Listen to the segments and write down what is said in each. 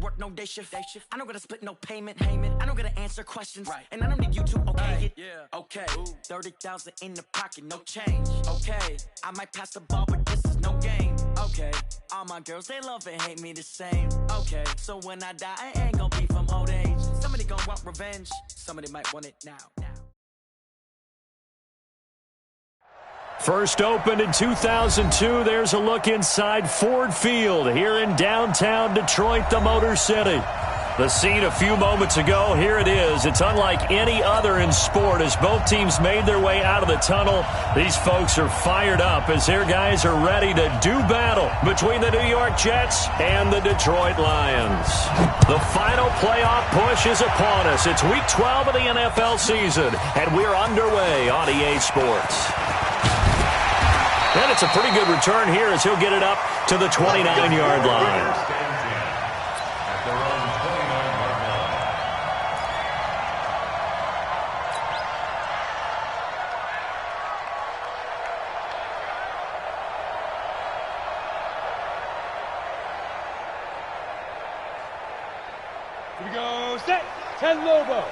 work no day shift. I don't gotta split no payment. I don't gotta answer questions. And I don't need you to okay it. Okay, 30,000 in the pocket, no change. Okay, I might pass the ball, but this is no game. Okay, all my girls, they love and hate me the same. Okay, so when I die, I ain't gonna be from old age. Somebody gonna want revenge. Somebody might want it now. First opened in 2002, there's a look inside Ford Field here in downtown Detroit, the Motor City. The scene a few moments ago, here it is. It's unlike any other in sport as both teams made their way out of the tunnel. These folks are fired up as their guys are ready to do battle between the New York Jets and the Detroit Lions. The final playoff push is upon us. It's week 12 of the NFL season, and we're underway on EA Sports. And it's a pretty good return here as he'll get it up to the 29-yard line. Here we go, set, Ted Lobo.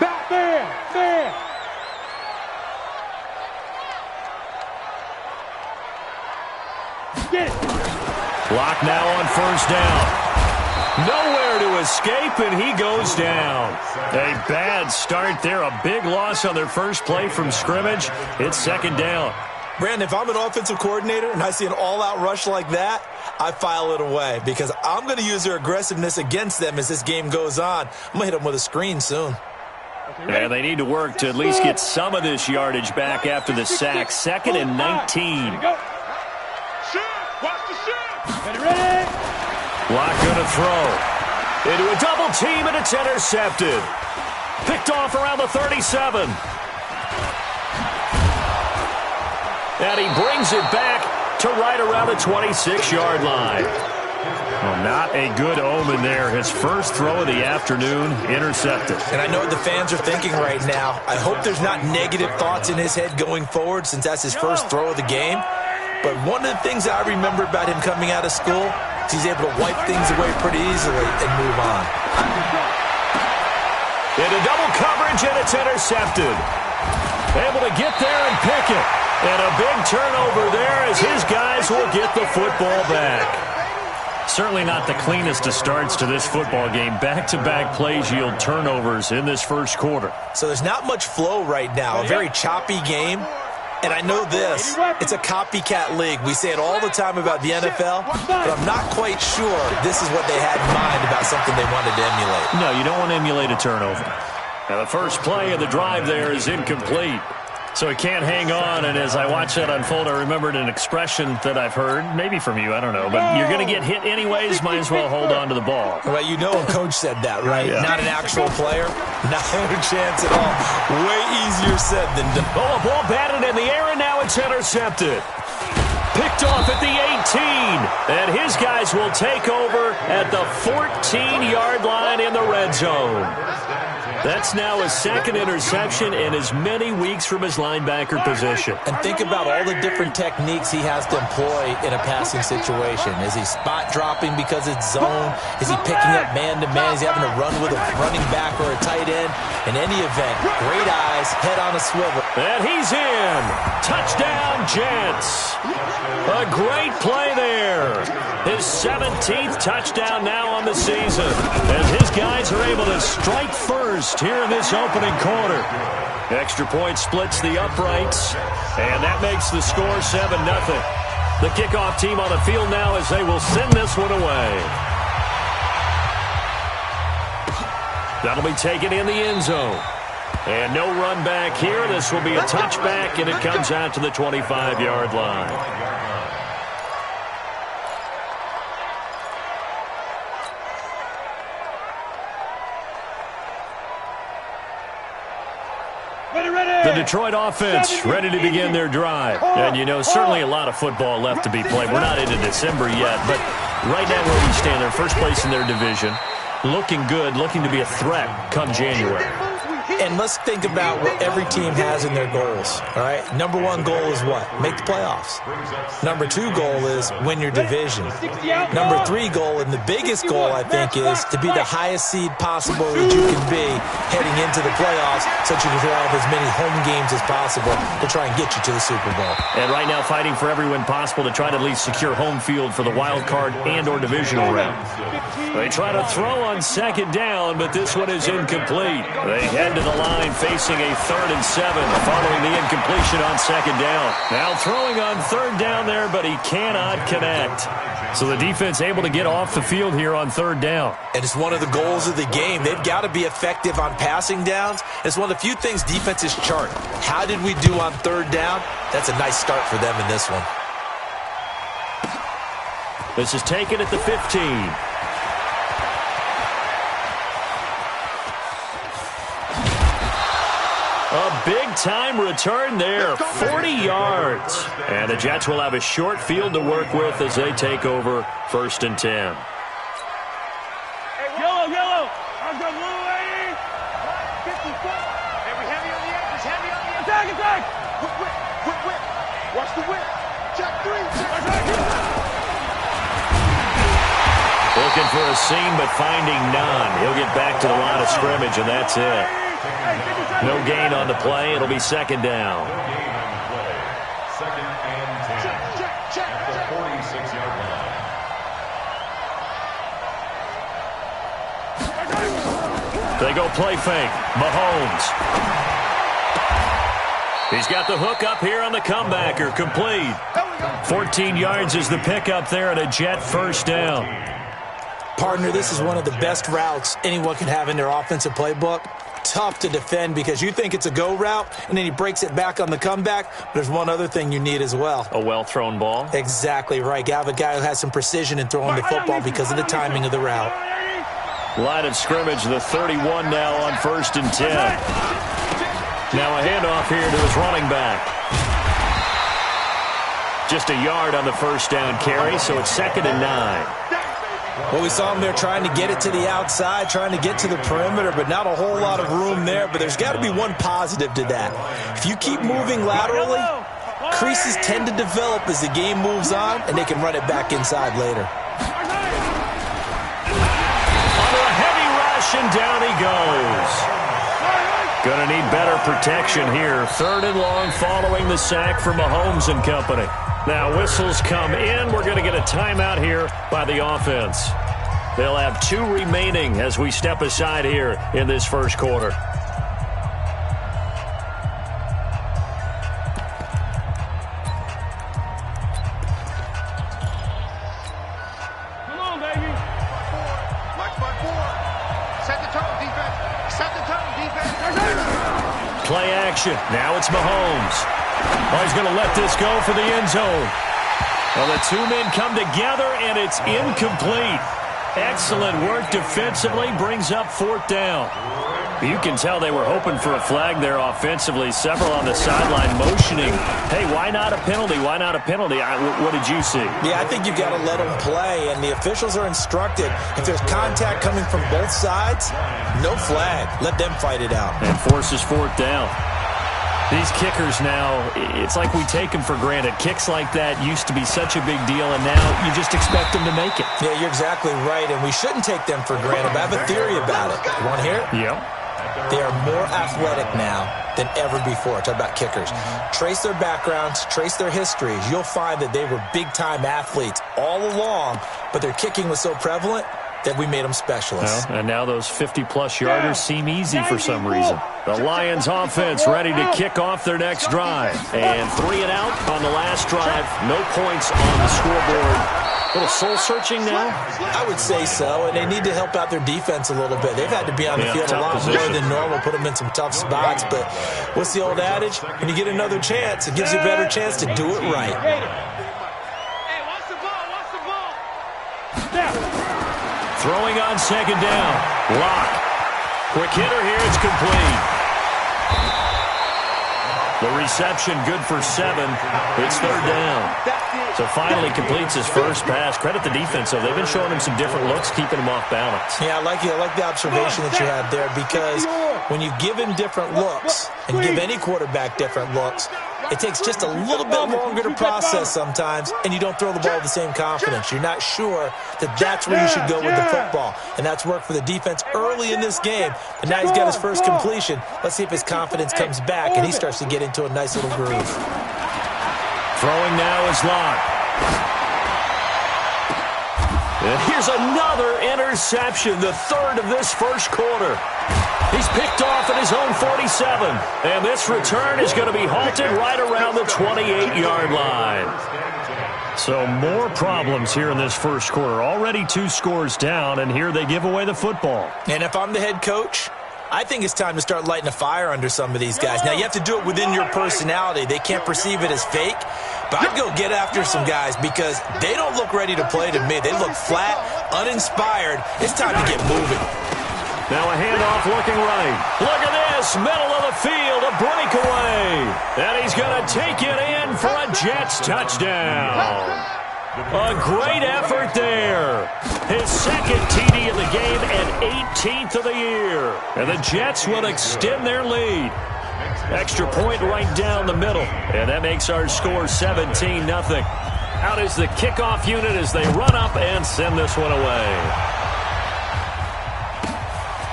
Back man. Get it. Clock now on first down. Nowhere to escape, and he goes down. A bad start there. A big loss on their first play from scrimmage. It's second down. Brandon, if I'm an offensive coordinator and I see an all-out rush like that, I file it away because I'm going to use their aggressiveness against them as this game goes on. I'm going to hit them with a screen soon. And they need to work to at least get some of this yardage back after the sack. Second and 19. Watch the shoot. Ready. Lock going to throw. Into a double team, and it's intercepted. Picked off around the 37. And he brings it back to right around the 26-yard line. Well, not a good omen there. His first throw of the afternoon intercepted. And I know what the fans are thinking right now. I hope there's not negative thoughts in his head going forward since that's his first throw of the game. But one of the things I remember about him coming out of school is he's able to wipe things away pretty easily and move on. Into double coverage, and it's intercepted. Able to get there and pick it. And a big turnover there as his guys will get the football back. Certainly not the cleanest of starts to this football game. Back-to-back plays yield turnovers in this first quarter. So there's not much flow right now. A very choppy game. And I know this, it's a copycat league. We say it all the time about the NFL, but I'm not quite sure this is what they had in mind about something they wanted to emulate. No, you don't want to emulate a turnover. Now, the first play of the drive there is incomplete. So he can't hang on, and as I watch that unfold, I remembered an expression that I've heard, maybe from you, I don't know, but you're going to get hit anyways, might as well hold on to the ball. Well, you know a coach said that, right? Yeah. Not an actual player. Not a chance at all. Way easier said than done. Oh, a ball batted in the air, and now it's intercepted. Picked off at the 18, and his guys will take over at the 14-yard line in the red zone. That's now his second interception in as many weeks from his linebacker position. And think about all the different techniques he has to employ in a passing situation. Is he spot dropping because it's zone? Is he picking up man-to-man? Is he having to run with a running back or a tight end? In any event, great eyes, head on a swivel. And he's in. Touchdown, Jets. A great play there. His 17th touchdown now on the season. As his guys are able to strike first here in this opening quarter. Extra point splits the uprights, and that makes the score 7-0. The kickoff team on the field now as they will send this one away. That'll be taken in the end zone. And no run back here. This will be a touchback, and it comes out to the 25-yard line. The Detroit offense ready to begin their drive. And, you know, certainly a lot of football left to be played. We're not into December yet, but right now where we stand, they're first place in their division. Looking good, looking to be a threat come January. And let's think about what every team has in their goals, all right? Number one goal is what? Make the playoffs. Number two goal is win your division. Number three goal, and the biggest goal, I think, is to be the highest seed possible that you can be heading into the playoffs so that you can have as many home games as possible to try and get you to the Super Bowl. And right now fighting for every win possible to try to at least secure home field for the wild card and or divisional round. They try to throw on second down, but this one is incomplete. They head to the line facing a 3rd and 7 following the incompletion on second down. Now throwing on third down there, but he cannot connect. So the defense able to get off the field here on third down. And it's one of the goals of the game. They've got to be effective on passing downs. It's one of the few things defenses chart. How did we do on third down? That's a nice start for them in this one. This is taken at the 15. A big-time return there, 40 yards. And the Jets will have a short field to work with as they take over 1st and 10. Yellow, yellow. I'm going blue, lady. 50 foot. Heavy on the edges, heavy on the edges. Attack, attack. Quick whip. Watch the whip. Check 3. Looking for a seam, but finding none. He'll get back to the line of scrimmage, and that's it. No gain on the play. It'll be 2nd down. Second and 10. Check. The 46-yard line. They go play fake. Mahomes. He's got the hook up here on the comebacker. Complete. 14 yards is the pickup there and a Jet 1st down. Partner, this is one of the best routes anyone can have in their offensive playbook. Tough to defend because you think it's a go route, and then he breaks it back on the comeback. But there's one other thing you need as well. A well-thrown ball? Exactly right. You have a guy who has some precision in throwing the football because of the timing of the route. Line of scrimmage, the 31 now on 1st and 10. Now a handoff here to his running back. Just a yard on the 1st down carry, so it's 2nd and 9. Well, we saw him there trying to get it to the outside, trying to get to the perimeter, but not a whole lot of room there. But there's got to be one positive to that. If you keep moving laterally, creases tend to develop as the game moves on, and they can run it back inside later. Under a heavy rush, and down he goes. Going to need better protection here. 3rd and long following the sack for Mahomes and company. Now whistles come in. We're going to get a timeout here by the offense. They'll have 2 remaining as we step aside here in this 1st quarter. Come on, baby. Watch my 4. Set the tone, defense. Set the tone, defense. Play action. Now it's Mahomes. Oh, he's going to let this go for the end zone. Well, the 2 men come together, and it's incomplete. Excellent work defensively. Brings up 4th down. You can tell they were hoping for a flag there offensively. Several on the sideline motioning. Hey, why not a penalty? Why not a penalty? What did you see? Yeah, I think you've got to let them play, and the officials are instructed. If there's contact coming from both sides, no flag. Let them fight it out. And forces 4th down. These kickers now, it's like we take them for granted. Kicks like that used to be such a big deal, and now you just expect them to make it. Yeah, you're exactly right, and we shouldn't take them for granted, but I have a theory about it. You want to hear it? Yep. They are more athletic now than ever before. Talk about kickers. Trace their backgrounds, trace their histories. You'll find that they were big-time athletes all along, but their kicking was so prevalent that we made them specialists. Well, and now those 50-plus yarders seem easy for some reason. The Lions offense ready to kick off their next drive. And 3 and out on the last drive. No points on the scoreboard. A little soul-searching now? I would say so, and they need to help out their defense a little bit. They've had to be on the field a lot more than normal, put them in some tough spots. But what's the old adage? When you get another chance, it gives you a better chance to do it right. Hey, watch the ball, watch the ball. Throwing on second down. Lock. Quick hitter here. It's complete. The reception good for 7. It's 3rd down. So finally completes his first pass. Credit the defense, though. They've been showing him some different looks, keeping him off balance. Yeah, I like the observation that you had there because when you give him different looks and give any quarterback different looks, it takes just a little bit longer to process sometimes, and you don't throw the ball with the same confidence. You're not sure that that's where you should go with the football, and that's worked for the defense early in this game. And now he's got his first completion. Let's see if his confidence comes back, and he starts to get into a nice little groove. Throwing now is Locke. And here's another interception, the third of this first quarter. He's picked off at his own 47. And this return is going to be halted right around the 28-yard line. So more problems here in this first quarter. Already 2 scores down, and here they give away the football. And if I'm the head coach, I think it's time to start lighting a fire under some of these guys. Now, you have to do it within your personality. They can't perceive it as fake. But I'd go get after some guys because they don't look ready to play to me. They look flat, uninspired. It's time to get moving. Now a handoff looking right. Look at this, middle of the field, a breakaway. And he's going to take it in for a Jets touchdown. A great effort there. His second TD of the game and 18th of the year. And the Jets will extend their lead. Extra point right down the middle. And that makes our score 17-0. Out is the kickoff unit as they run up and send this one away.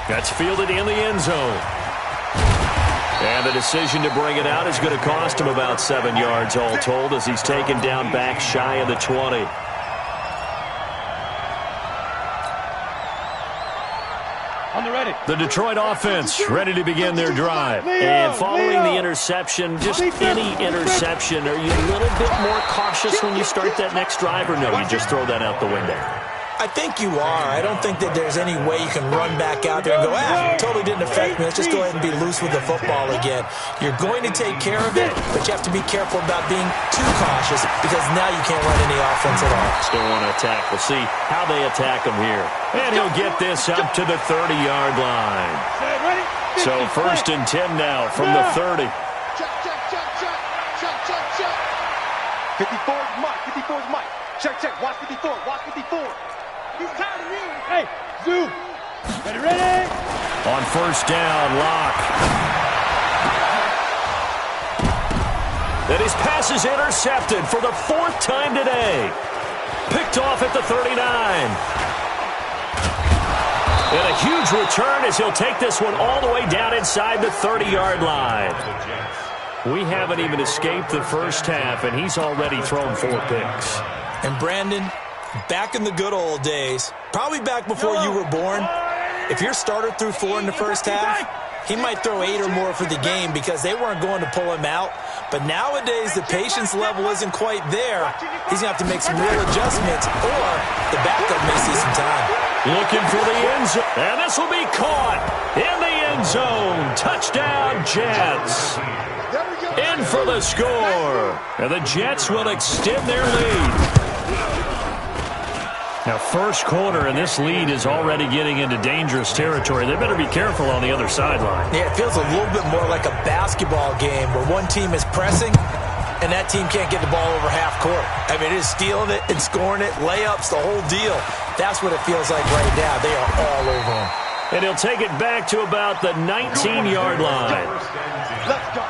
That's fielded in the end zone. And the decision to bring it out is going to cost him about 7 yards all told as he's taken down back shy of the 20. The Detroit offense ready to begin their drive. And following the interception, just any interception, are you a little bit more cautious when you start that next drive, or no, you just throw that out the window? I think you are. I don't think that there's any way you can run back out there and go, totally didn't affect me. Let's just go ahead and be loose with the football again. You're going to take care of it, but you have to be careful about being too cautious because now you can't run any offense at all. Still want to attack. We'll see how they attack him here. And he'll get this up to the 30-yard line. So 1st and 10 now from the 30. 54 is Mike. 54 is Mike. Check. Watch 54. Watch 54. He's tired of you. Hey, Zoo. Ready? On 1st down, Locke. And his pass is intercepted for the 4th time today. Picked off at the 39. And a huge return as he'll take this one all the way down inside the 30-yard line. We haven't even escaped the first half, and he's already thrown 4 picks. And Brandon, back in the good old days, probably back before you were born, if your starter threw 4 in the first half, he might throw 8 or more for the game because they weren't going to pull him out. But nowadays, the patience level isn't quite there. He's going to have to make some real adjustments, or the backup may see some time. Looking for the end zone, and this will be caught in the end zone. Touchdown, Jets. In for the score. And the Jets will extend their lead. Now, first quarter, and this lead is already getting into dangerous territory. They better be careful on the other sideline. Yeah, it feels a little bit more like a basketball game where one team is pressing and that team can't get the ball over half court. I mean, it is stealing it and scoring it, layups, the whole deal. That's what it feels like right now. They are all over him. And he'll take it back to about the 19-yard line. Let's go.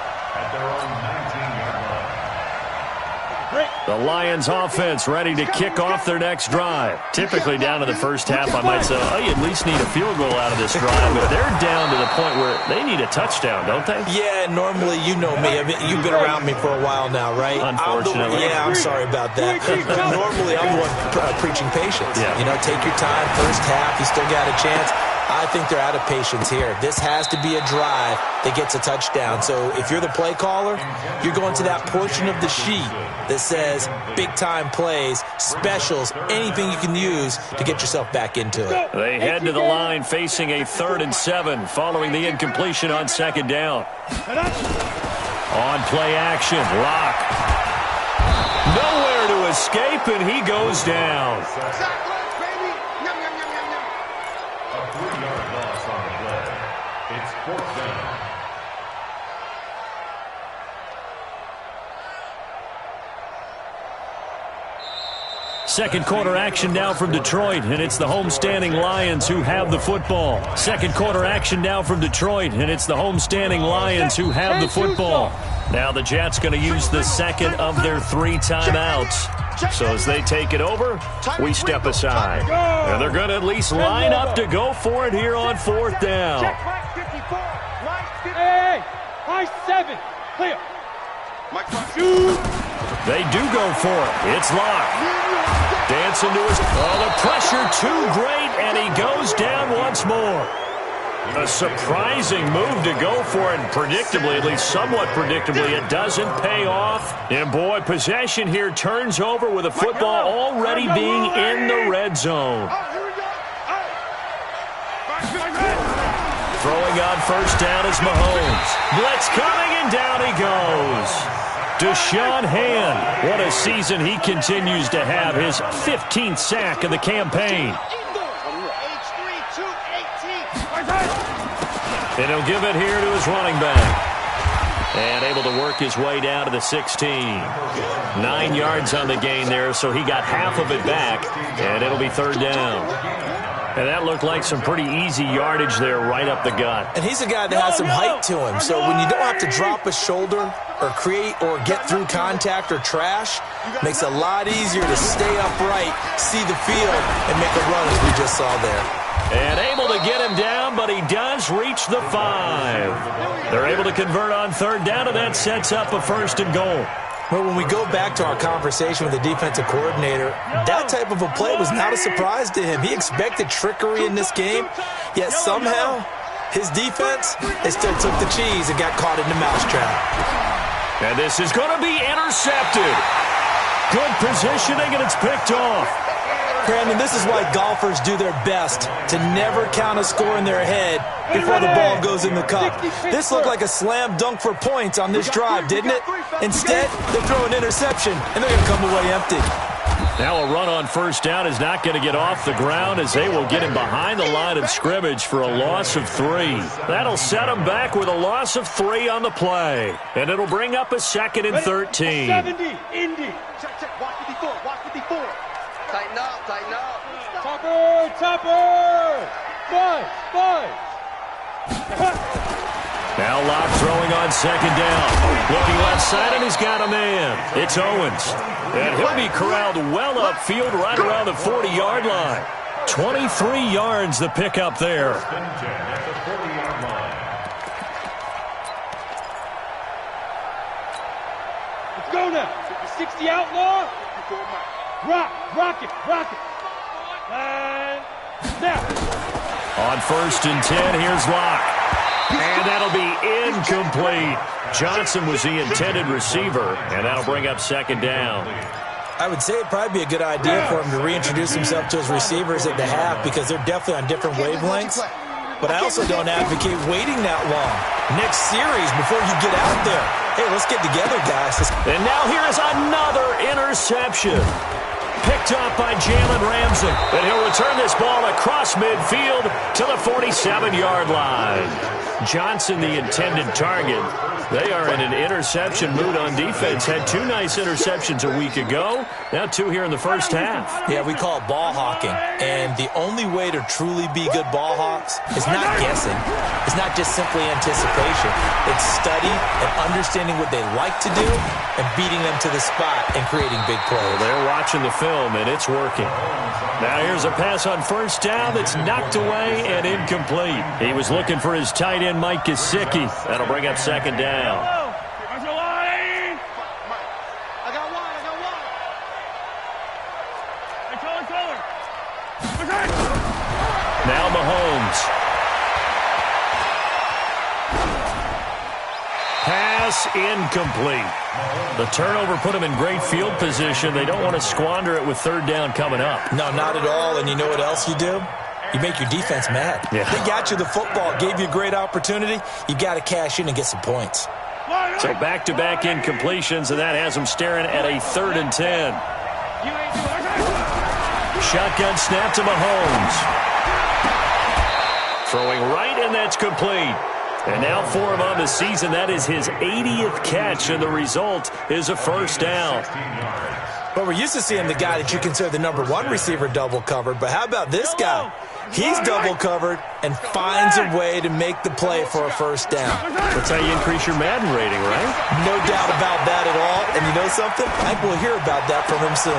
The Lions offense ready to kick off their next drive. Typically down to the first half, I might say, oh, you at least need a field goal out of this drive. But they're down to the point where they need a touchdown, don't they? Yeah, normally, you know me. You've been around me for a while now, right? Unfortunately. I'm sorry about that. Normally, I'm the one preaching patience. Yeah. You know, take your time, first half, you still got a chance. I think they're out of patience here. This has to be a drive that gets a touchdown. So if you're the play caller, you're going to that portion of the sheet that says big-time plays, specials, anything you can use to get yourself back into it. They head to the line facing a 3rd and 7 following the incompletion on 2nd down. On play action, Locke. Nowhere to escape, and he goes down. Second quarter action now from Detroit, and it's the homestanding Lions who have the football. Second quarter action now from Detroit, and it's the homestanding Lions who have the football. Now the Jets going to use the second of their 3 timeouts. So as they take it over, we step aside. And they're going to at least line up to go for it here on 4th down. Hey, line 7, clear. They do go for it. It's locked. Dancing to his... Oh, the pressure too great, and he goes down once more. A surprising move to go for it, and predictably, at least somewhat predictably, it doesn't pay off. And, boy, possession here turns over with the football already being in the red zone. Throwing on first down is Mahomes. Blitz coming, and down he goes. Deshaun Hand, what a season he continues to have, his 15th sack of the campaign. And he'll give it here to his running back. And able to work his way down to the 16. 9 yards on the gain there, so he got half of it back. And it'll be 3rd down. And that looked like some pretty easy yardage there right up the gut. And he's a guy that has some height to him. So when you don't have to drop a shoulder or create or get through contact or trash, makes it a lot easier to stay upright, see the field, and make a run as we just saw there. And able to get him down, but he does reach the 5. They're able to convert on 3rd down, and that sets up a 1st and goal. Well, when we go back to our conversation with the defensive coordinator, that type of a play was not a surprise to him. He expected trickery in this game, yet somehow his defense, they still took the cheese and got caught in the mousetrap. And this is going to be intercepted. Good positioning, and it's picked off. Brandon, this is why golfers do their best to never count a score in their head before the ball goes in the cup. This looked like a slam dunk for points on this drive, didn't it? Instead, they throw an interception, and they're going to come away empty. Now a run on first down is not going to get off the ground as they will get him behind the line of scrimmage for a loss of 3. That'll set him back with a loss of 3 on the play. And it'll bring up a 2nd and 13. 70, Indy. Check, watch 54, watch 54. Tighten up. Topper. 5. Now Locke throwing on 2nd down. Looking left side, and he's got a man. It's Owens. And he'll be corralled well upfield right around the 40-yard line. 23 yards the pickup there. Let's go now. 60 outlaw. Rock it. And now. On 1st and 10, here's Locke. And that'll be incomplete. Johnson was the intended receiver, and that'll bring up 2nd down. I would say it'd probably be a good idea for him to reintroduce himself to his receivers at the half because they're definitely on different wavelengths. But I also don't advocate waiting that long. Next series, before you get out there, hey, let's get together, guys. And now here is another interception. Picked up by Jalen Ramsey. And he'll return this ball across midfield to the 47-yard line. Johnson, the intended target. They are in an interception mood on defense. Had 2 nice interceptions a week ago. Now 2 here in the first half. Yeah, we call it ball hawking. And the only way to truly be good ball hawks is not guessing. It's not just simply anticipation. It's study and understanding what they like to do and beating them to the spot and creating big plays. Well, they're watching the film, and it's working. Now here's a pass on first down that's knocked away and incomplete. He was looking for his tight end, Mike Gesicki. That'll bring up 2nd down. Now Mahomes. Pass incomplete. The turnover put him in great field position. They don't want to squander it with 3rd down coming up. No, not at all. And you know what else you do? You make your defense mad. Yeah. They got you the football, gave you a great opportunity. You got to cash in and get some points. So back-to-back incompletions, and that has them staring at a 3rd and 10. Shotgun snap to Mahomes. Throwing right, and that's complete. And now for him on the season, that is his 80th catch, and the result is a 1st down. But we're used to seeing the guy that you consider the number one receiver double covered. But how about this guy? He's double covered and finds a way to make the play for a first down. That's how you increase your Madden rating, right? No doubt about that at all. And you know something? I think we'll hear about that from him soon.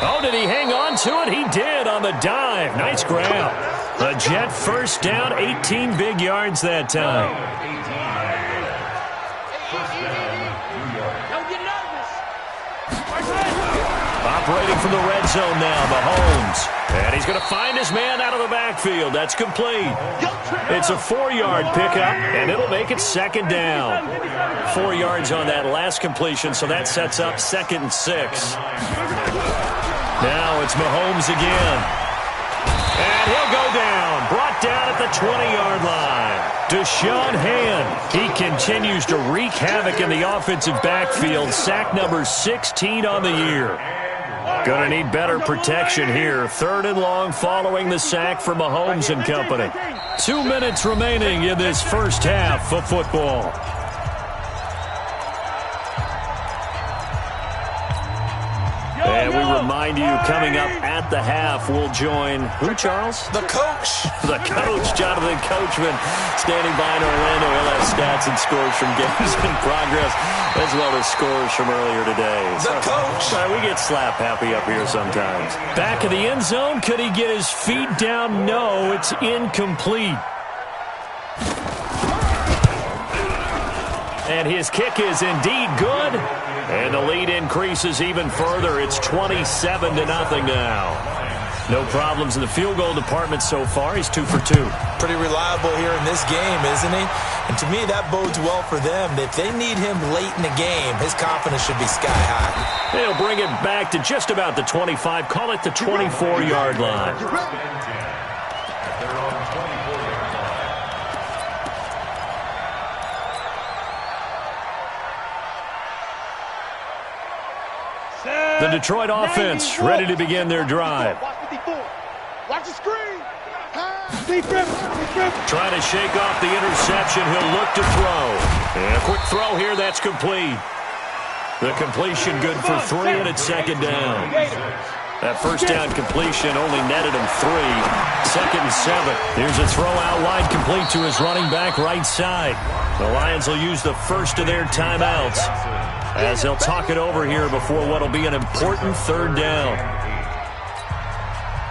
Oh, did he hang on to it? He did on the dive. Nice grab. The Jet first down, 18 big yards that time. Operating from the red zone now, Mahomes. And he's going to find his man out of the backfield. That's complete. It's a 4-yard pickup, and it'll make it second down. 4 yards on that last completion, so that sets up 2nd and 6. Now it's Mahomes again. And he'll go down. Brought down at the 20-yard line. Deshaun Hand. He continues to wreak havoc in the offensive backfield. Sack number 16 on the year. Going to need better protection here. 3rd and long following the sack for Mahomes and company. 2 minutes remaining in this first half of football. And we remind you, coming up at the half, we'll join who, Charles? The coach. The coach, Jonathan Coachman, standing by in Orlando. He'll have stats and scores from games in progress, as well as scores from earlier today. The coach. We get slap happy up here sometimes. Back of the end zone. Could he get his feet down? No, it's incomplete. And his kick is indeed good. And the lead increases even further. It's 27-0 now. No problems in the field goal department so far. He's 2 for 2. Pretty reliable here in this game, isn't he? And to me, that bodes well for them. If they need him late in the game, his confidence should be sky high. They'll bring it back to just about the 25. Call it the 24-yard line. The Detroit offense ready to begin their drive. Watch the screen. Trying to shake off the interception. He'll look to throw. And a quick throw here. That's complete. The completion good for 3, and it's 2nd down. That first down completion only netted him 3. 2nd and 7. Here's a throw out wide, complete to his running back right side. The Lions will use the first of their timeouts as they'll talk it over here before what will be an important 3rd down.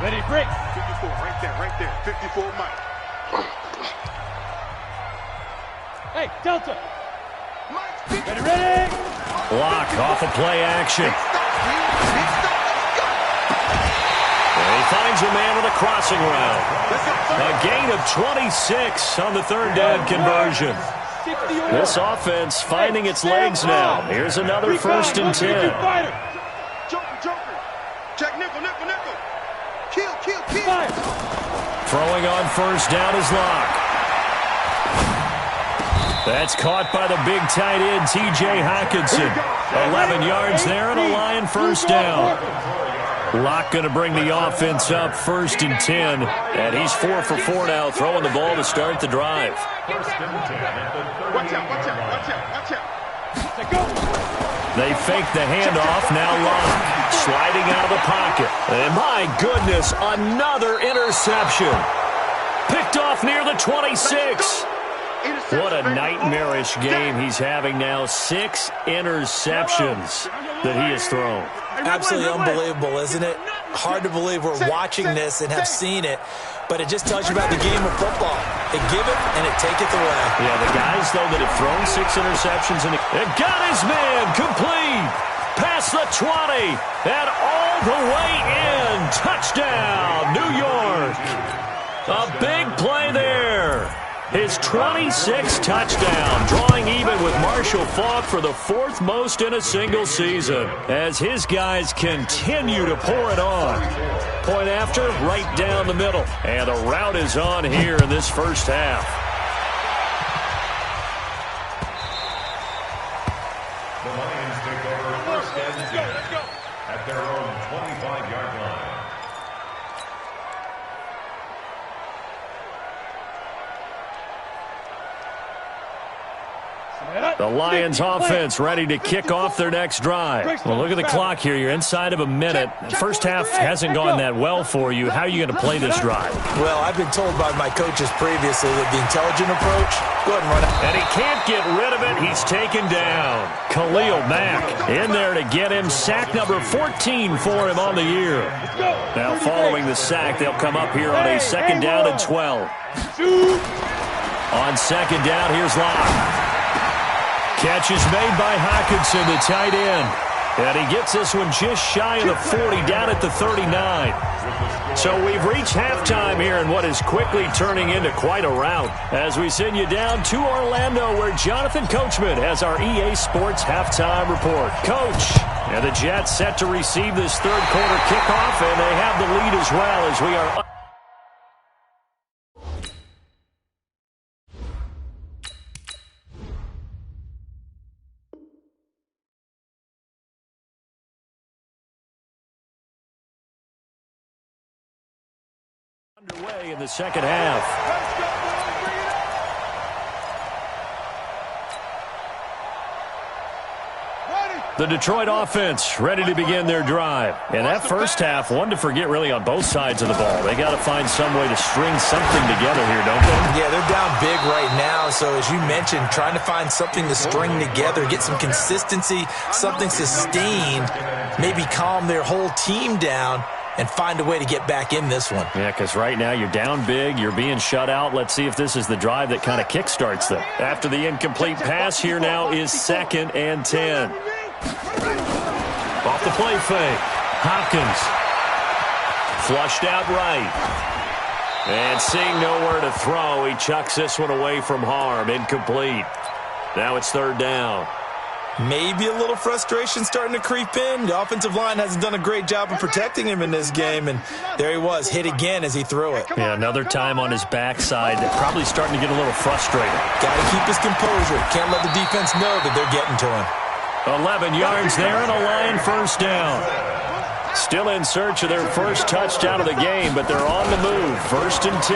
Ready, break. 54, right there. 54, Mike. Hey, Delta. Ready. Block off of play action. And he finds a man with a crossing route. A gain of 26 on the 3rd down conversion. This offense finding its legs now. Here's another 1st and 10. Joker. Check nickel. Kill. Throwing on 1st down is Locke. That's caught by the big tight end, T.J. Hockenson. 11 yards there and a Lion 1st down. Locke going to bring the offense up 1st and 10. And he's 4 for 4 now, throwing the ball to start the drive. Watch out. They fake the handoff. Now Locke sliding out of the pocket. And my goodness, another interception. Picked off near the 26. What a nightmarish game he's having now. 6 interceptions that he has thrown. Absolutely unbelievable, isn't it? Hard to believe we're watching this and have seen it, but it just tells you about the game of football. It give it and it take it away. Yeah, the guys, though, that have thrown 6 interceptions and got his man complete. Past the 20 and all the way in. Touchdown, New York. A big play there. His 26th touchdown, drawing even with Marshall Faulk for the 4th most in a single season, as his guys continue to pour it on. Point after, right down the middle. And the route is on here in this first half. The Lions take over 1st and 10 at their own 25-yard line. The Lions offense ready to kick off their next drive. Well, look at the clock here. You're inside of a minute. First half hasn't gone that well for you. How are you going to play this drive? Well, I've been told by my coaches previously that the intelligent approach, go ahead and run it. And he can't get rid of it. He's taken down. Khalil Mack in there to get him. Sack number 14 for him on the year. Now, following the sack, they'll come up here on a 2nd down and 12. On 2nd down, here's Locke. Catch is made by Hawkinson, the tight end. And he gets this one just shy of the 40, down at the 39. So we've reached halftime here in what is quickly turning into quite a rout. As we send you down to Orlando, where Jonathan Coachman has our EA Sports halftime report. Coach, and the Jets set to receive this third quarter kickoff, and they have the lead as well as we are underway in the second half. The Detroit offense ready to begin their drive. And that first half, one to forget really on both sides of the ball. They got to find some way to string something together here, don't they? Yeah, they're down big right now. So as you mentioned, trying to find something to string together, get some consistency, something sustained, maybe calm their whole team down and find a way to get back in this one. Yeah, because right now you're down big, you're being shut out. Let's see if this is the drive that kind of kickstarts them. After the incomplete pass, here now is 2nd and 10. Off the play fake. Hopkins. Flushed out right. And seeing nowhere to throw, he chucks this one away from harm. Incomplete. Now it's 3rd down. Maybe a little frustration starting to creep in. The offensive line hasn't done a great job of protecting him in this game, and there he was, hit again as he threw it. Yeah, another time on his backside. Probably starting to get a little frustrated. Got to keep his composure. Can't let the defense know that they're getting to him. 11 yards there and a Lion first down. Still in search of their first touchdown of the game, but they're on the move. 1st and 10.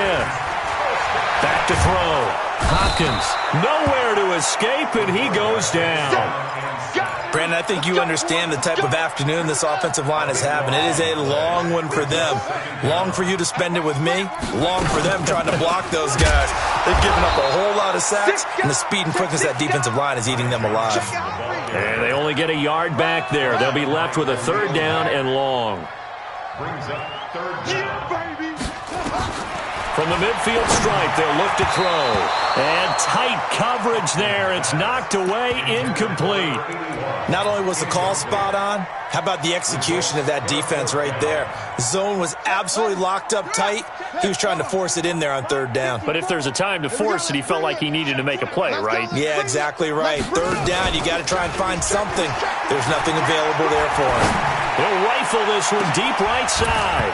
Back to throw. Hopkins, nowhere to escape, and he goes down. Brandon, I think you understand the type of afternoon this offensive line is having. It is a long one for them. Long for you to spend it with me. Long for them trying to block those guys. They've given up a whole lot of sacks, and the speed and quickness of that defensive line is eating them alive. And they only get a yard back there. They'll be left with a 3rd down and long. Brings up 3rd down. From the midfield stripe, they'll look to throw. And tight coverage there. It's knocked away, incomplete. Not only was the call spot on, how about the execution of that defense right there? Zone was absolutely locked up tight. He was trying to force it in there on 3rd down. But if there's a time to force it, he felt like he needed to make a play, right? Yeah, exactly right. 3rd down, you got to try and find something. There's nothing available there for him. He'll rifle this one deep right side.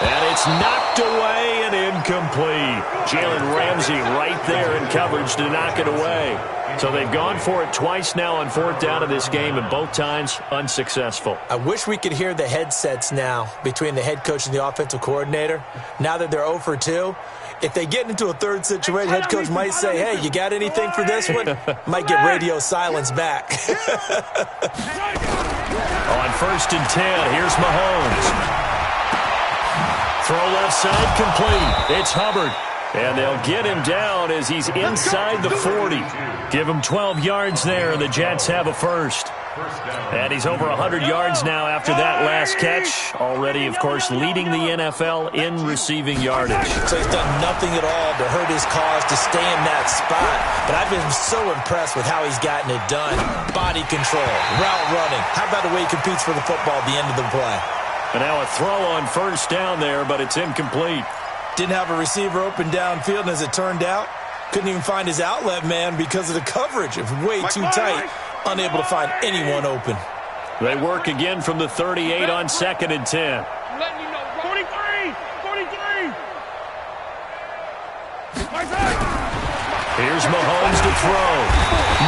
And it's knocked away and incomplete. Jalen Ramsey right there in coverage to knock it away. So they've gone for it twice now on 4th down of this game, and both times unsuccessful. I wish we could hear the headsets now between the head coach and the offensive coordinator. Now that they're 0 for 2, if they get into a 3rd situation, head coach might say, hey, you got anything for this one? Might get radio silence back. On 1st and 10, here's Mahomes. Throw left side complete. It's Hubbard. And they'll get him down as he's inside the 40. Give him 12 yards there, and the Jets have a first. And he's over 100 yards now after that last catch. Already, of course, leading the NFL in receiving yardage. So he's done nothing at all to hurt his cause to stay in that spot. But I've been so impressed with how he's gotten it done. Body control, route running. How about the way he competes for the football at the end of the play? And now a throw on 1st down there, but it's incomplete. Didn't have a receiver open downfield, and as it turned out, couldn't even find his outlet man because of the coverage. It was way too tight, unable to find anyone open. They work again from the 38 on 2nd and 10. Letting you know, 43! Here's Mahomes to throw.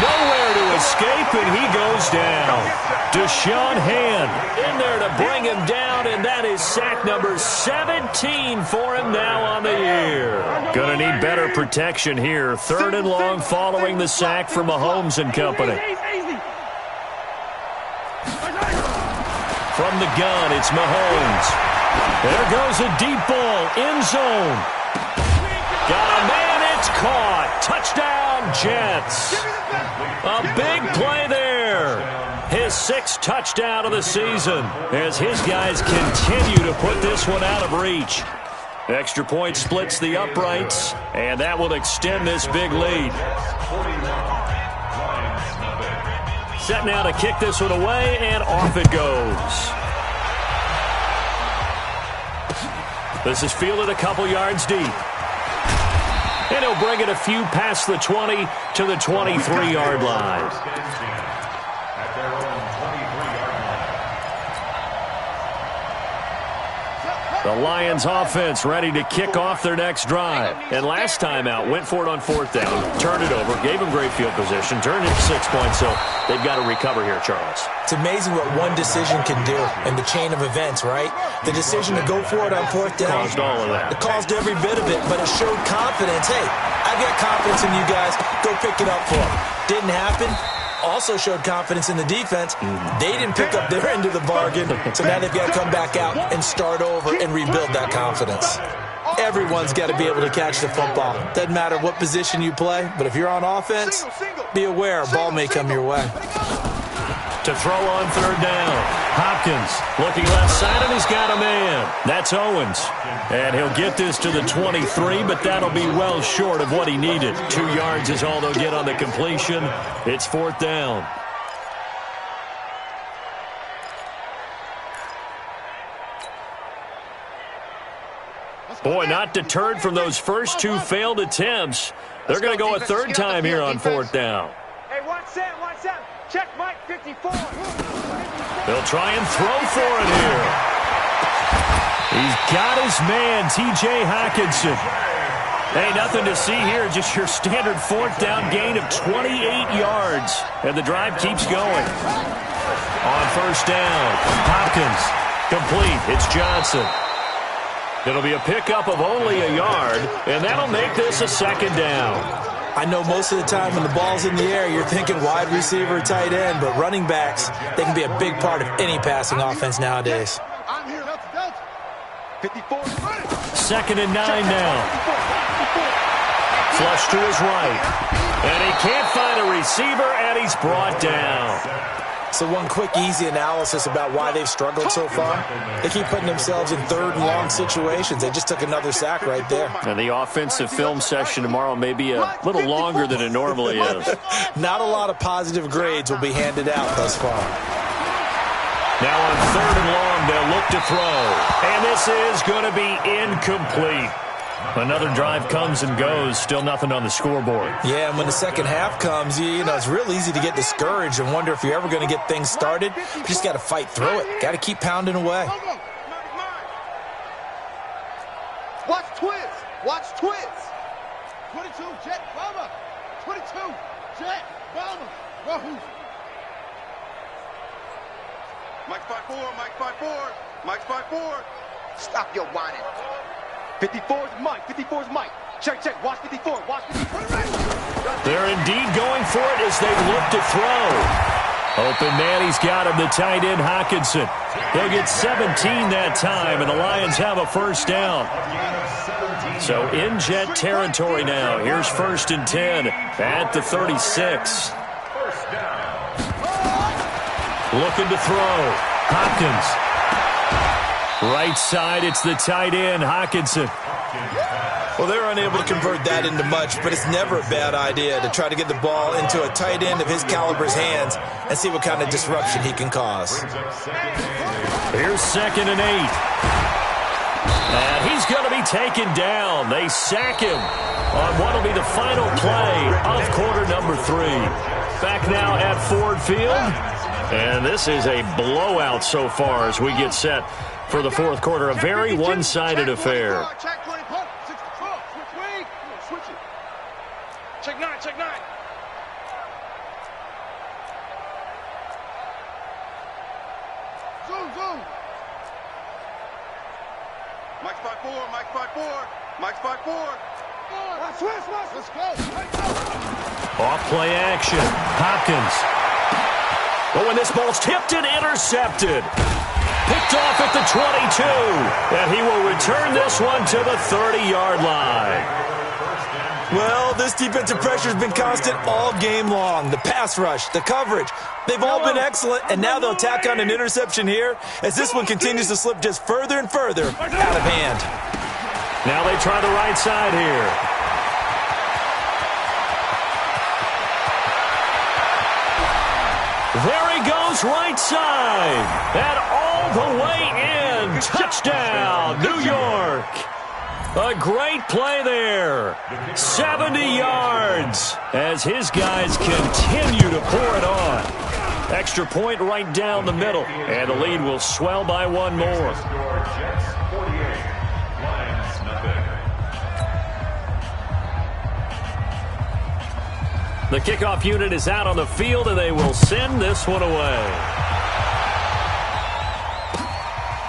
Nowhere to escape, and he goes down. Deshaun Hand in there to bring him down, and that is sack number 17 for him now on the year. Gonna need better protection here. 3rd and long following the sack from Mahomes and company. From the gun, it's Mahomes. There goes a deep ball, end zone. Got a man, it's caught. Touchdown, Jets. A big play there. His 6th touchdown of the season as his guys continue to put this one out of reach. Extra point splits the uprights, and that will extend this big lead. Set now to kick this one away, and off it goes. This is fielded a couple yards deep. And he'll bring it a few past the 20 to the 23-yard line. The Lions offense ready to kick off their next drive. And last time out, went for it on 4th down, turned it over, gave them great field position, turned it 6 points, so they've got to recover here, Charles. It's amazing what one decision can do in the chain of events, right? The decision to go for it on 4th down. Caused all of that. It caused every bit of it, but it showed confidence. Hey, I've got confidence in you guys. Go pick it up for them. Didn't happen. Also showed confidence in the defense. They didn't pick up their end of the bargain, so now they've got to come back out and start over and rebuild that confidence. Everyone's got to be able to catch the football. Doesn't matter what position you play, but if you're on offense, be aware a ball may come your way. To throw on 3rd down. Hopkins looking left side, and he's got a man. That's Owens. And he'll get this to the 23, but that'll be well short of what he needed. 2 yards is all they'll get on the completion. It's 4th down. Boy, not deterred from those first 2 failed attempts. They're going to go a 3rd time here on 4th down. Hey, watch that. Check Mike 54. They'll try and throw for it here. He's got his man, T.J. Hockenson. Hey, nothing to see here, just your standard 4th down gain of 28 yards. And the drive keeps going. On 1st down, Hopkins, complete. It's Johnson. It'll be a pickup of only a yard, and that'll make this a 2nd down. I know most of the time when the ball's in the air, you're thinking wide receiver, tight end, but running backs, they can be a big part of any passing offense nowadays. I'm here. 54. 2nd and 9 now. Flush to his right. And he can't find a receiver, and he's brought down. So one quick, easy analysis about why they've struggled so far. They keep putting themselves in 3rd and long situations. They just took another sack right there. And the offensive film session tomorrow may be a little longer than it normally is. Not a lot of positive grades will be handed out thus far. Now on 3rd and long, they'll look to throw. And this is going to be incomplete. Another drive comes and goes, still nothing on the scoreboard. Yeah, and when the second half comes, you know, it's real easy to get discouraged and wonder if you're ever going to get things started. You just got to fight through it. Got to keep pounding away. Watch twins. Watch twins. 22, Jet, Bomber. 22, Jet, Bomber. Wahoo. Mike 5-4, Mike 5-4, Mike 5-4. Stop your whining. 54 is Mike, 54 is Mike. Check, watch 54, watch 54. They're indeed going for it as they look to throw. Open man, he's got him, the tight end Hockenson. He'll get 17 that time, and the Lions have a 1st down. So in Jet territory now. Here's 1st and 10 at the 36. Looking to throw. Hopkins. Right side, it's the tight end, Hockenson. Well, they're unable to convert that into much, but it's never a bad idea to try to get the ball into a tight end of his caliber's hands and see what kind of disruption he can cause. Here's 2nd and 8. And he's going to be taken down. They sack him on what will be the final play of quarter number 3. Back now at Ford Field. And this is a blowout so far as we get set for the 4th quarter. A very one-sided affair. Check 20, pump. 6 to 12. Switch it. Check 9. Zoom. Mike 5-4, Mike 5-4, Mike 5-4. Off play action. Hopkins. Oh, and this ball's tipped and intercepted. Picked off at the 22. And he will return this one to the 30-yard line. Well, this defensive pressure has been constant all game long. The pass rush, the coverage, they've all been excellent, and now they'll tack on an interception here as this one continues to slip just further and further out of hand. Now they try the right side here. There he goes, right side. And all the way in. Touchdown, New York. A great play there. 70 yards as his guys continue to pour it on. Extra point right down the middle. And the lead will swell by one more. The kickoff unit is out on the field, and they will send this one away.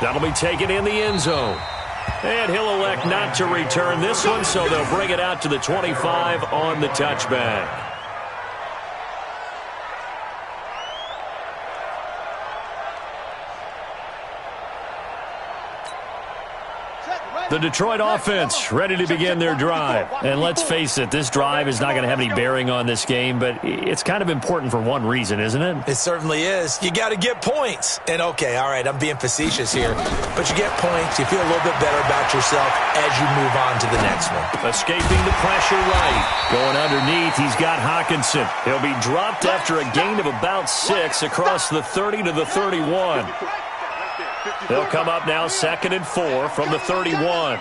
That'll be taken in the end zone. And he'll elect not to return this one, so they'll bring it out to the 25 on the touchback. The Detroit offense ready to begin their drive. And let's face it, this drive is not going to have any bearing on this game, but it's kind of important for one reason, isn't it? It certainly is. You got to get points. And okay, all right, I'm being facetious here, but you get points, you feel a little bit better about yourself as you move on to the next one. Escaping the pressure right. Going underneath, he's got Hockenson. He'll be dropped after a gain of about 6 across the 30 to the 31. They'll come up now 2nd and 4 from the 31.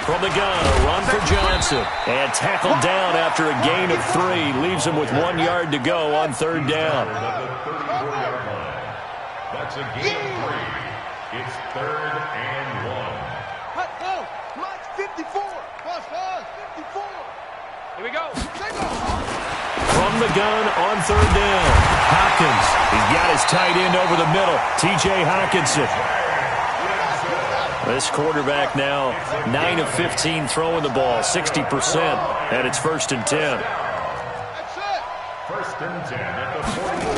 From the gun, a run for Johnson. And tackled down after a gain of 3. Leaves him with 1 yard to go on 3rd down. That's a gain of 3. It's 3rd and 1. Mike's 54. 54. Here we go. From the gun on 3rd down. Hopkins. He's got his tight end over the middle. T.J. Hockenson. This quarterback now 9 of 15 throwing the ball, 60%. And it's 1st and 10. First and 10 at the 42.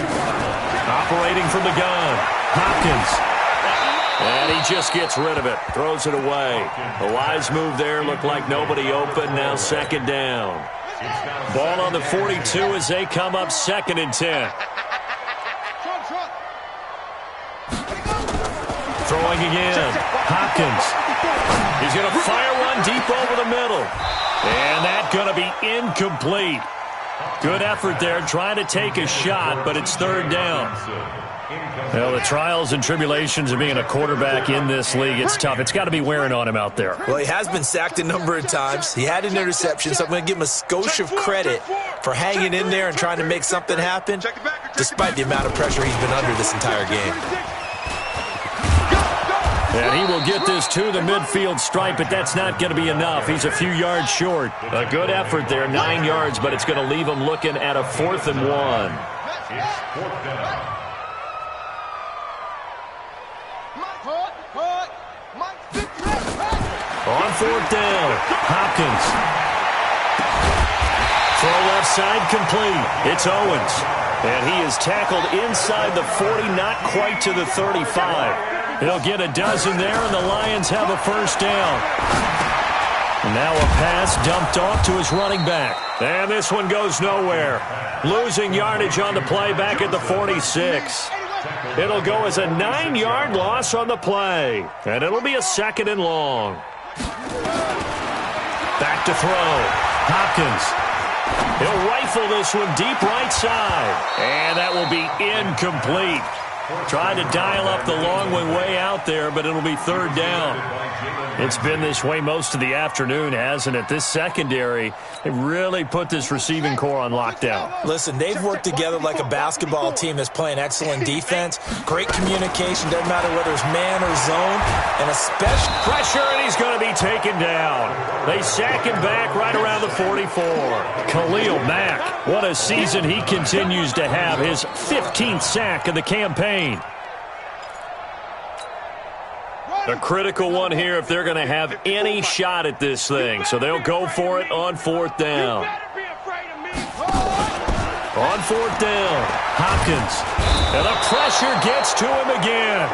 Operating from the gun. Hopkins. And he just gets rid of it. Throws it away. A wise move there. Looked like nobody open. Now 2nd down. Ball on the 42 as they come up 2nd and 10. Throwing again. Hopkins. He's going to fire one deep over the middle. And that's going to be incomplete. Good effort there, trying to take a shot, but it's 3rd down. Well, the trials and tribulations of being a quarterback in this league, it's tough. It's got to be wearing on him out there. Well, he has been sacked a number of times. He had an interception, so I'm going to give him a skosh of credit for hanging in there and trying to make something happen, despite the amount of pressure he's been under this entire game. And he will get this to the midfield stripe, but that's not going to be enough. He's a few yards short. A good effort there, 9 yards, but it's going to leave him looking at a 4th and 1. It's 4th down. On 4th down, Hopkins. Throw left side complete. It's Owens. And he is tackled inside the 40, not quite to the 35. He'll get a dozen there, and the Lions have a 1st down. Now a pass dumped off to his running back. And this one goes nowhere. Losing yardage on the play back at the 46. It'll go as a 9-yard loss on the play. And it'll be a 2nd and long. Back to throw. Hopkins. He'll rifle this one deep right side. And that will be incomplete. Trying to dial up the long one way out there, but it'll be 3rd down. It's been this way most of the afternoon, hasn't it? This secondary, they really put this receiving core on lockdown. Listen, they've worked together like a basketball team that's playing excellent defense. Great communication, doesn't matter whether it's man or zone. And especially pressure, and he's going to be taken down. They sack him back right around the 44. Khalil Mack, what a season he continues to have. His 15th sack of the campaign. A critical one here if they're going to have any shot at this thing. So they'll go for it on 4th down. On 4th down, Hopkins. And the pressure gets to him again.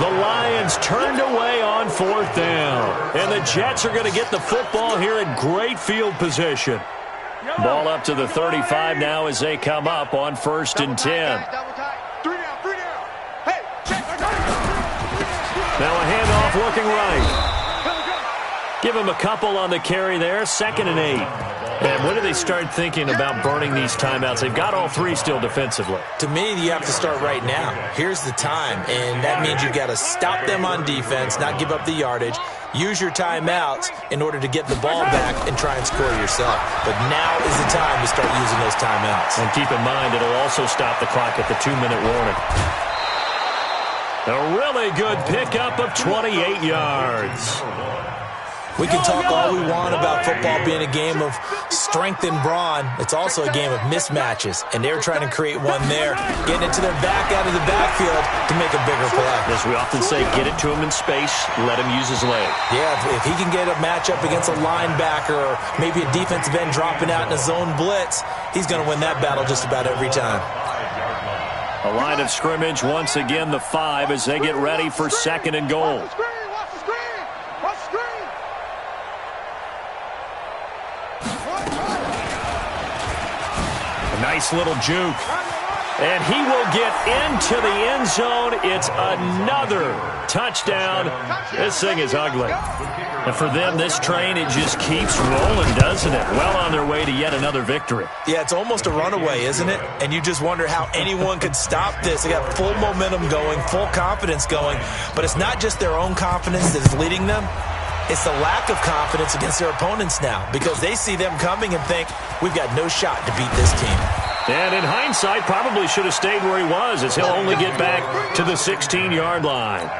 The Lions turned away on 4th down. And the Jets are going to get the football here in great field position. Ball up to the 35 now as they come up on 1st and 10. Now a handoff looking right. Give him a couple on the carry there. 2nd and 8. And when do they start thinking about burning these timeouts? They've got all 3 still defensively. To me, you have to start right now. Here's the time, and that means you've got to stop them on defense, not give up the yardage, use your timeouts in order to get the ball back and try and score yourself. But now is the time to start using those timeouts. And keep in mind, it'll also stop the clock at the 2-minute warning. A really good pickup of 28 yards. We can talk all we want about football being a game of strength and brawn. It's also a game of mismatches, and they're trying to create one there, getting it to their back out of the backfield to make a bigger play. As we often say, get it to him in space, let him use his leg. Yeah, if he can get a matchup against a linebacker or maybe a defensive end dropping out in a zone blitz, he's going to win that battle just about every time. A line of scrimmage, once again the 5 as they get ready for 2nd and goal. Nice little juke. And he will get into the end zone. It's another touchdown. This thing is ugly. And for them, this train, it just keeps rolling, doesn't it? Well on their way to yet another victory. Yeah, it's almost a runaway, isn't it? And you just wonder how anyone could stop this. They got full momentum going, full confidence going. But it's not just their own confidence that is leading them. It's the lack of confidence against their opponents now because they see them coming and think, we've got no shot to beat this team. And in hindsight, probably should have stayed where he was as he'll only get back to the 16-yard line.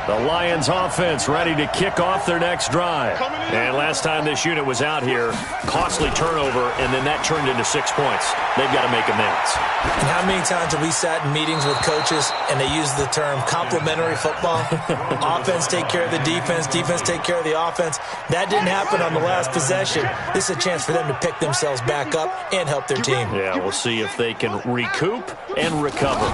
The Lions offense ready to kick off their next drive. And last time this unit was out here, costly turnover, and then that turned into 6 points. They've got to make amends. And how many times have we sat in meetings with coaches and they use the term complementary football? Offense take care of the defense, defense take care of the offense. That didn't happen on the last possession. This is a chance for them to pick themselves back up and help their team. Yeah, we'll see if they can recoup and recover.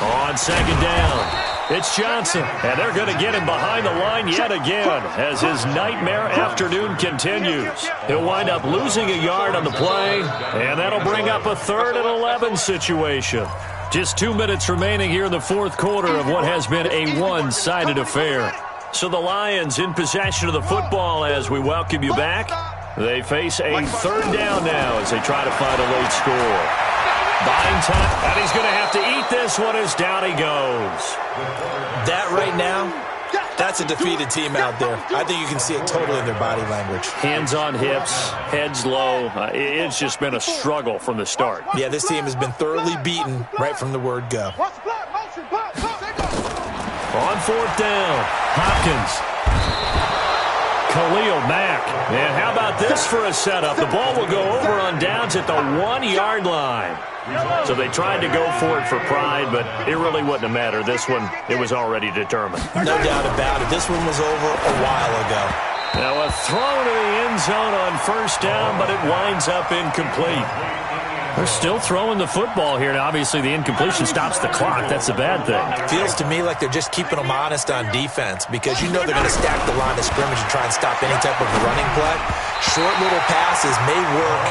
On 2nd down. It's Johnson, and they're going to get him behind the line yet again as his nightmare afternoon continues. He'll wind up losing a yard on the play, and that'll bring up a 3rd and 11 situation. Just 2 minutes remaining here in the 4th quarter of what has been a one-sided affair. So the Lions in possession of the football as we welcome you back. They face a 3rd down now as they try to find a late score. Buying time, and he's going to have to eat this one as down he goes. That right now, that's a defeated team out there. I think you can see it totally in their body language. Hands on hips, heads low. It's just been a struggle from the start. Yeah, this team has been thoroughly beaten right from the word go. On 4th down, Hopkins. Khalil Mack. And how about this for a setup? The ball will go over on downs at the 1-yard line. So they tried to go for it for pride, but it really wouldn't have mattered. This one, it was already determined. No doubt about it. This one was over a while ago. Now a throw to the end zone on 1st down, but it winds up incomplete. They're still throwing the football here. Now, obviously, the incompletion stops the clock. That's the bad thing. Feels to me like they're just keeping them honest on defense because you know they're going to stack the line of scrimmage and try and stop any type of running play. Short little passes may work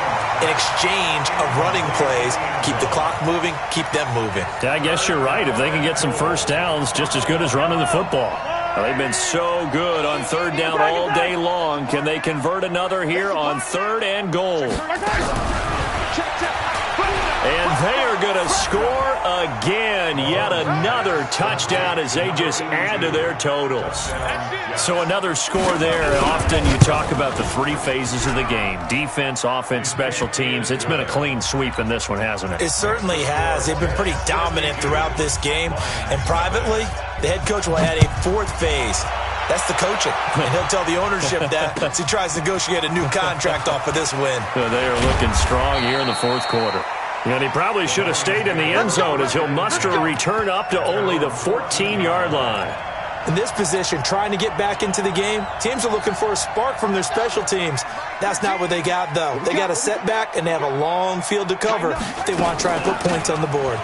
in exchange of running plays. Keep the clock moving, keep them moving. Yeah, I guess you're right. If they can get some 1st downs, just as good as running the football. Well, they've been so good on 3rd down all day long. Can they convert another here on 3rd and goal? And they are going to score again. Yet another touchdown as they just add to their totals. So another score there. Often you talk about the 3 phases of the game. Defense, offense, special teams. It's been a clean sweep in this one, hasn't it? It certainly has. They've been pretty dominant throughout this game. And privately, the head coach will add a 4th phase. That's the coaching. And he'll tell the ownership that as he tries to negotiate a new contract off of this win. So they are looking strong here in the 4th quarter. And he probably should have stayed in the end zone as he'll muster a return up to only the 14-yard line. In this position, trying to get back into the game, teams are looking for a spark from their special teams. That's not what they got, though. They got a setback, and they have a long field to cover if they want to try and put points on the board.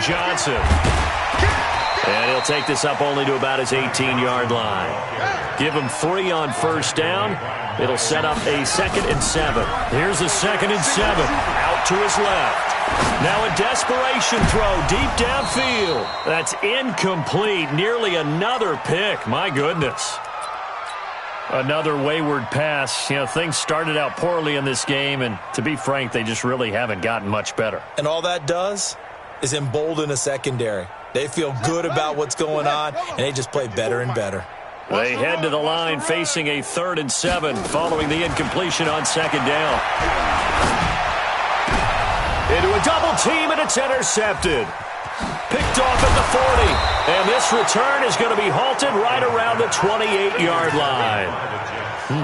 Johnson. And he'll take this up only to about his 18-yard line. Give him 3 on first down. It'll set up a 2nd and 7. Here's a 2nd and 7. Out to his left. Now a desperation throw deep downfield. That's incomplete. Nearly another pick. My goodness. Another wayward pass. You know, things started out poorly in this game, and to be frank, they just really haven't gotten much better. And all that does is embolden a secondary. They feel good about what's going on, and they just play better and better. They head to the line facing a 3rd and 7 following the incompletion on 2nd down. Into a double team, and it's intercepted. Picked off at the 40. And this return is going to be halted right around the 28-yard line.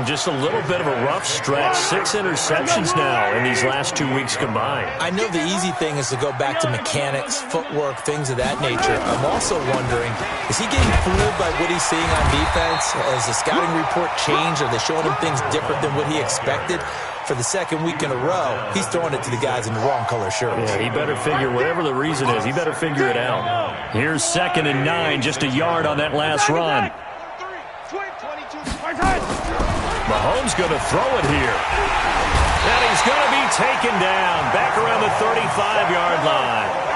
Just a little bit of a rough stretch. 6 interceptions now in these last 2 weeks combined. I know the easy thing is to go back to mechanics, footwork, things of that nature. I'm also wondering, is he getting fooled by what he's seeing on defense? Has the scouting report changed? Are they showing him things different than what he expected? For the 2nd week in a row, he's throwing it to the guys in the wrong color shirts. Yeah, he better figure, whatever the reason is, he better figure it out. Here's 2nd and 9, just a yard on that last run. Mahomes going to throw it here. And he's going to be taken down back around the 35-yard line.